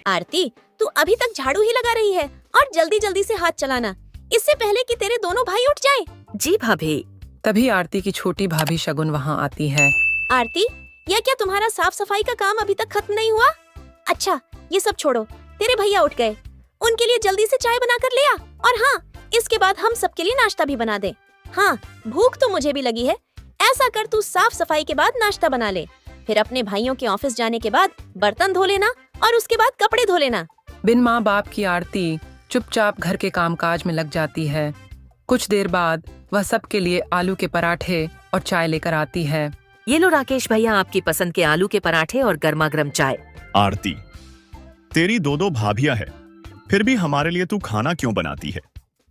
आरती, तू अभी तक झाड़ू ही लगा रही है और जल्दी जल्दी से हाथ चलाना, इससे पहले कि तेरे दोनों भाई उठ जाएं। जी भाभी। तभी आरती की छोटी भाभी शगुन वहाँ आती है। आरती, यह क्या तुम्हारा साफ सफाई का काम अभी तक खत्म नहीं हुआ? अच्छा, ये सब छोड़ो, तेरे भैया उठ गए, उनके लिए जल्दी से चाय बनाकर ले आ। और हाँ, इसके बाद हम सबके लिए नाश्ता भी बना दे। हाँ, भूख तो मुझे भी लगी है। ऐसा कर, तू साफ सफाई के बाद नाश्ता बना ले, फिर अपने भाइयों के ऑफिस जाने के बाद बर्तन धो लेना और उसके बाद कपड़े धो लेना। बिन माँ बाप की आरती चुपचाप घर के कामकाज में लग जाती है। कुछ देर बाद वह सबके लिए आलू के पराठे और चाय लेकर आती है। ये लो राकेश भैया, आपकी पसंद के आलू के पराठे और गर्मा गर्म चाय। आरती, तेरी दो भाभियां है, फिर भी हमारे लिए तू खाना क्यों बनाती है?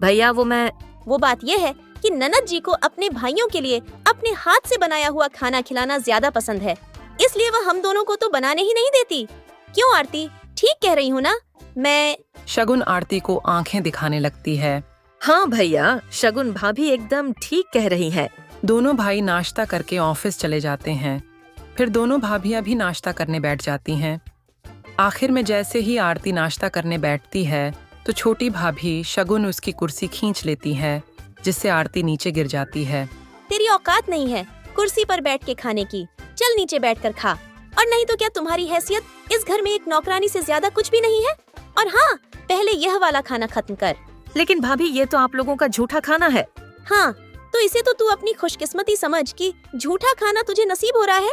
भैया वो बात ये है कि ननद जी को अपने भाइयों के लिए अपने हाथ से बनाया हुआ खाना खिलाना ज्यादा पसंद है, इसलिए वह हम दोनों को तो बनाने ही नहीं देती। क्यों आरती, ठीक कह रही हूँ ना मैं? शगुन आरती को आंखें दिखाने लगती है। हाँ भैया, शगुन भाभी एकदम ठीक कह रही है। दोनों भाई नाश्ता करके ऑफिस चले जाते हैं। फिर दोनों भाभियां भी नाश्ता करने बैठ जाती हैं। आखिर में जैसे ही आरती नाश्ता करने बैठती है तो छोटी भाभी शगुन उसकी कुर्सी खींच लेती है, जिससे आरती नीचे गिर जाती है। तेरी औकात नहीं है कुर्सी पर बैठ के खाने की, चल नीचे बैठकर खा। और नहीं तो क्या तुम्हारी हैसियत इस घर में एक नौकरानी से ज्यादा कुछ भी नहीं है? और हाँ, पहले यह वाला खाना खत्म कर। लेकिन भाभी, ये तो आप लोगों का झूठा खाना है। हाँ, तो इसे तो तू अपनी खुशकिस्मती समझ कि झूठा खाना तुझे नसीब हो रहा है।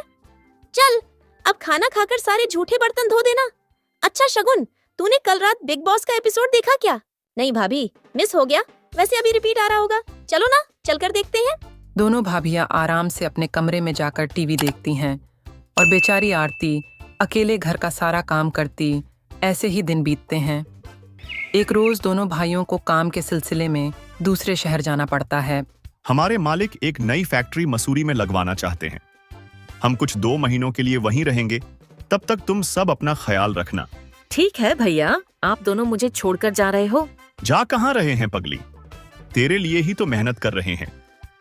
चल, अब खाना खाकर सारे झूठे बर्तन धो देना। अच्छा शगुन, तूने कल रात बिग बॉस का एपिसोड देखा क्या? नहीं भाभी, मिस हो गया। वैसे अभी रिपीट आ रहा होगा, चलो ना चलकर देखते हैं। दोनों भाभियां आराम से अपने कमरे में जाकर टीवी देखती हैं और बेचारी आरती अकेले घर का सारा काम करती। ऐसे ही दिन बीतते हैं। एक रोज दोनों भाइयों को काम के सिलसिले में दूसरे शहर जाना पड़ता है। हमारे मालिक एक नई फैक्ट्री मसूरी में लगवाना चाहते हैं। हम कुछ 2 महीनों के लिए वहीं रहेंगे, तब तक तुम सब अपना ख्याल रखना। ठीक है भैया, आप दोनों मुझे छोड़कर जा रहे हो? जा कहाँ रहे हैं पगली, तेरे लिए ही तो मेहनत कर रहे हैं,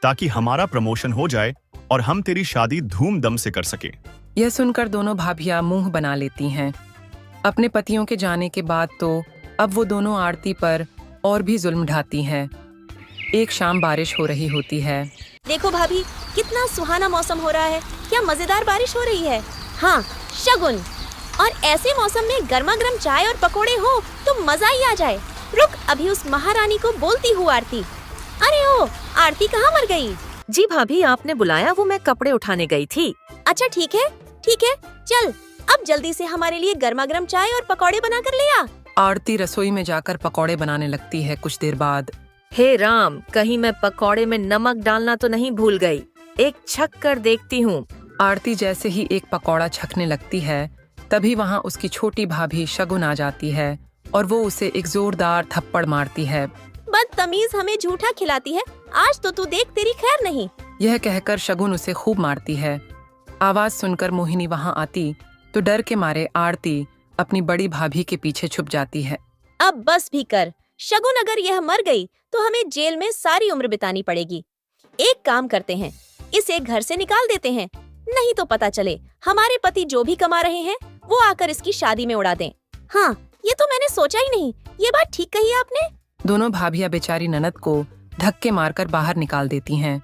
ताकि हमारा प्रमोशन हो जाए और हम तेरी शादी धूमधाम से कर सके। यह सुनकर दोनों भाभियां मुंह बना लेती हैं। अपने पतियों के जाने के बाद तो अब वो दोनों आरती पर और भी जुल्म ढाती हैं। एक शाम बारिश हो रही होती है। देखो भाभी, कितना सुहाना मौसम हो रहा है, क्या मजेदार बारिश हो रही है। हाँ शगुन, और ऐसे मौसम में गर्मा गर्म चाय और पकोड़े हो तो मजा ही आ जाए। रुक, अभी उस महारानी को बोलती हूँ आरती। अरे ओ, आरती कहाँ मर गई? जी भाभी, आपने बुलाया? वो मैं कपड़े उठाने गई थी। अच्छा ठीक है, चल अब जल्दी से हमारे लिए गर्मा गर्म चाय और पकौड़े बना कर ले आ। आरती रसोई में जाकर पकौड़े बनाने लगती है। कुछ देर बाद, हे राम, कहीं मैं पकौड़े में नमक डालना तो नहीं भूल गई। एक छक कर देखती हूँ। आरती जैसे ही एक पकौड़ा छकने लगती है, तभी वहाँ उसकी छोटी भाभी शगुन आ जाती है और वो उसे एक जोरदार थप्पड़ मारती है। बदतमीज, हमें झूठा खिलाती है, आज तो तू देख तेरी खैर नहीं। यह कहकर शगुन उसे खूब मारती है। आवाज सुनकर मोहिनी वहाँ आती तो डर के मारे आरती अपनी बड़ी भाभी के पीछे छुप जाती है। अब बस भी कर शगुन, अगर यह मर गई तो हमें जेल में सारी उम्र बितानी पड़ेगी। एक काम करते हैं, इसे घर से निकाल देते हैं, नहीं तो पता चले हमारे पति जो भी कमा रहे हैं वो आकर इसकी शादी में उड़ा दें। हाँ, ये तो मैंने सोचा ही नहीं, ये बात ठीक कही आपने। दोनों भाभियां बेचारी ननद को धक्के मारकर बाहर निकाल देती हैं।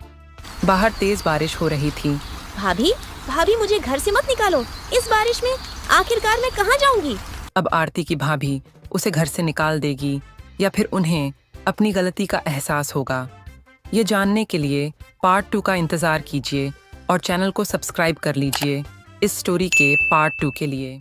बाहर तेज बारिश हो रही थी। भाभी मुझे घर से मत निकालो, इस बारिश में आखिरकार मैं कहाँ जाऊंगी? अब आरती की भाभी उसे घर से निकाल देगी या फिर उन्हें अपनी गलती का एहसास होगा। ये जानने के लिए पार्ट 2 का इंतजार कीजिए और चैनल को सब्सक्राइब कर लीजिए इस स्टोरी के पार्ट 2 के लिए।